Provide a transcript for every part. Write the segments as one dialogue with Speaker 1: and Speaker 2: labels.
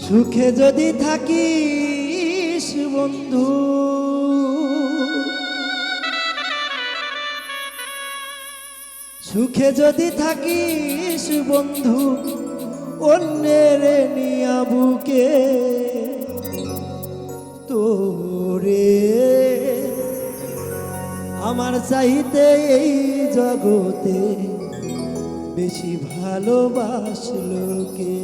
Speaker 1: সুখে যদি থাকিস বন্ধু, সুখে যদি থাকিস বন্ধু, অন্যের নিয়া বুকে তোরে আমার চাইতে এই জগতে বেশি ভালোবাসলো কে।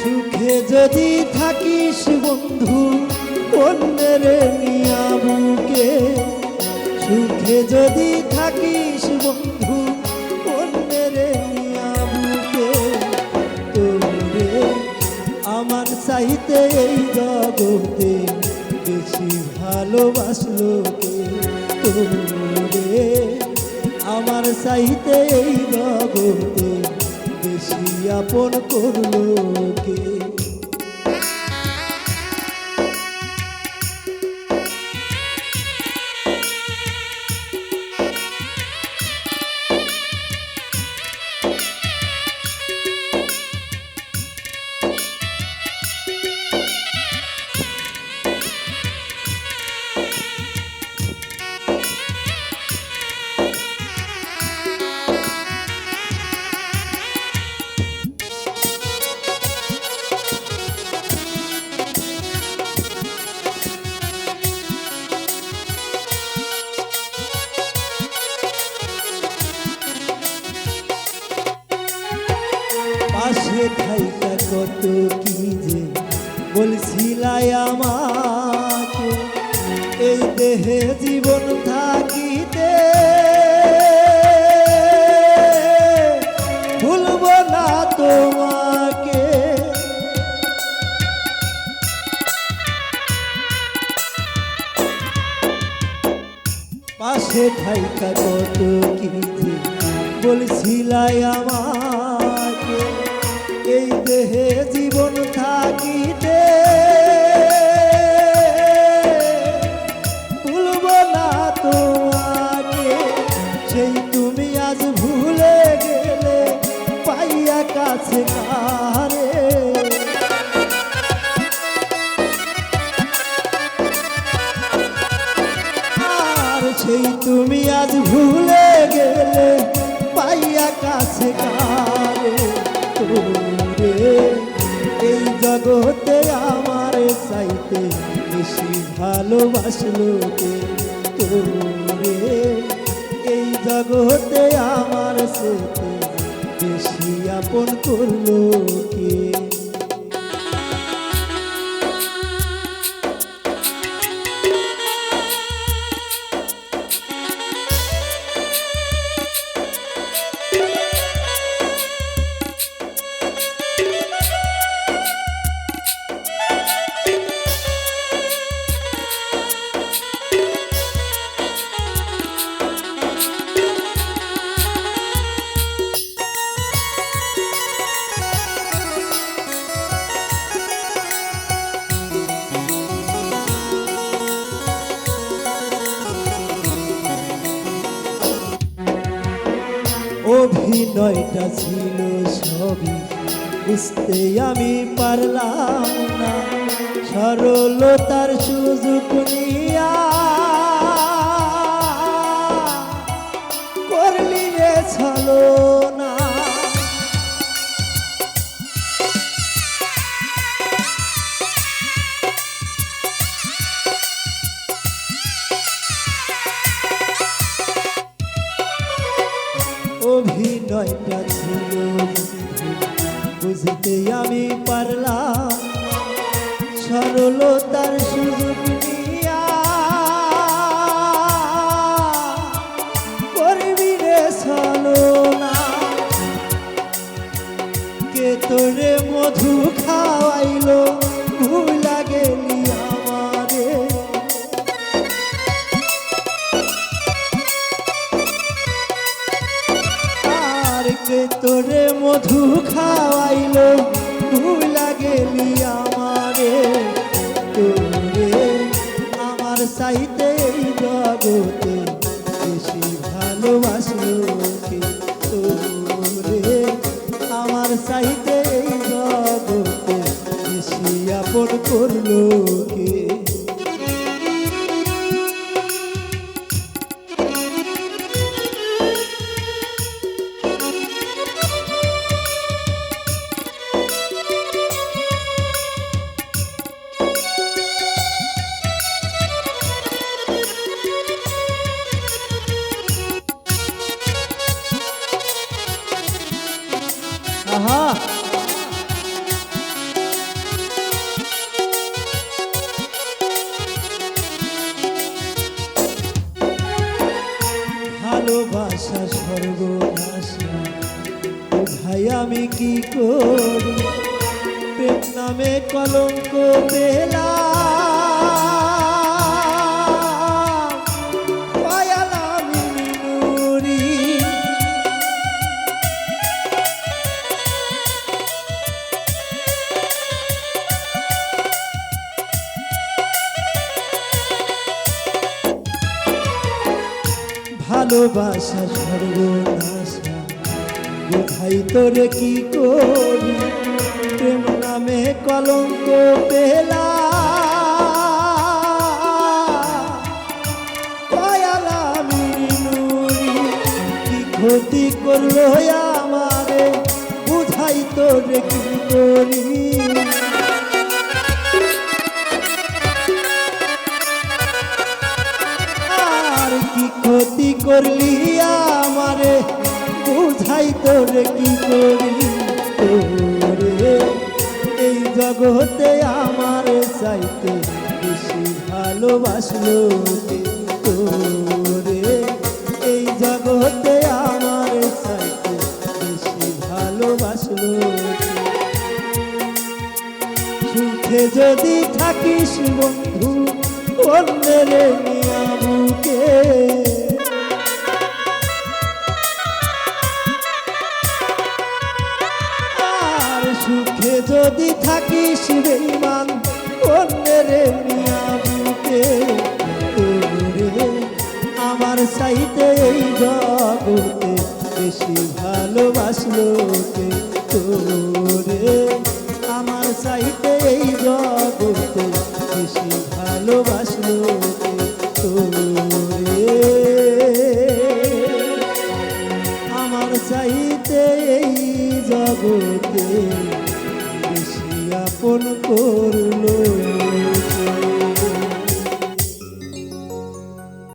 Speaker 1: সুখে যদি থাকিস বন্ধু, অন্যের নিয়া বুকে, সুখে যদি থাকিস বন্ধু, অন্যের নিয়া বুকে তোরে আমার চাইতে এই জগতে বেশি ভালোবাসলো কে। তোরে আমার চাইতে এই জগতে বেশি আপন করলো কে। পাশে থাইকা কত কি যে বলছিলাই আমাকে, এই দেহে জীবন থাকিতে ভুলব না তোমাকে। পাশে থাইকা কত কি যে বলছিলাই আমাকে, এই দেহে জীবন থাকিতে ভুলব না তোমাকে। সেই তুমি আজ ভুলে গেলে পাইয়া কাছে কারে, আর সেই তুমি আজ ভুলে গেলে পাইয়া কাছে কারে। তোরে এই জগতে আমার চাইতে বেশি ভালোবাসলো কে। তোরে এই জগতে আমার চাইতে বেশি আপন করলো কে। অভিনয়টা ছিল সবই বুঝতে আমি পারলাম না, সরলতার সুযোগ নিয়া করলি রে ছলনা। অভিনয়টা ছিল বুঝতে আমি পারলাম, সরলতার সুযোগ নিয়া করবি কে তোরে মধু খাওয়াইলো ভুলা গেলি আমারে আর কে তোরে মধু খাওয়াইলো ভুলা গেলি আমারে তোরে আমার চাইতে এই জগতে বেশি ভালোবাসলো কে তোরে আমার চাইতে এই জগতে বেশি আপন করলো কে আহা ভালোবাসা সর্বনাশা ও ভাই আমি কি করি প্রেম নামে কলঙ্ক পেলাম কয়াল আমি নুরি ভালোবাসা সর্বনাশা ভাই তোরে কি করি প্রেম নামে কলঙ্ক পেলাম কয়াল আমি নুরি কি ক্ষতি করলো আমারে বুঝাই তোরে কি করি কি ক্ষতি করলি আমারে বুঝাই তোরে কি করি তোরে এই জগতে আমার চাইতে বেশি ভালোবাসলো কে তোরে এই জগতে আমার চাইতে বেশি ভালোবাসলো কে সুখে যদি থাকিস বন্ধু অন্যের নিয়া বুকে আর সুখে যদি থাকিস বেঈমান অন্যের নিয়া বুকে তোরে আমার চাইতে এই জগতে বেশি ভালোবাসলো কে তোরে আমার চাইতে এই জগতে বেশি ভালোবাসলো কে তোরে আমার চাইতে এই জগতে বেশি আপন করলো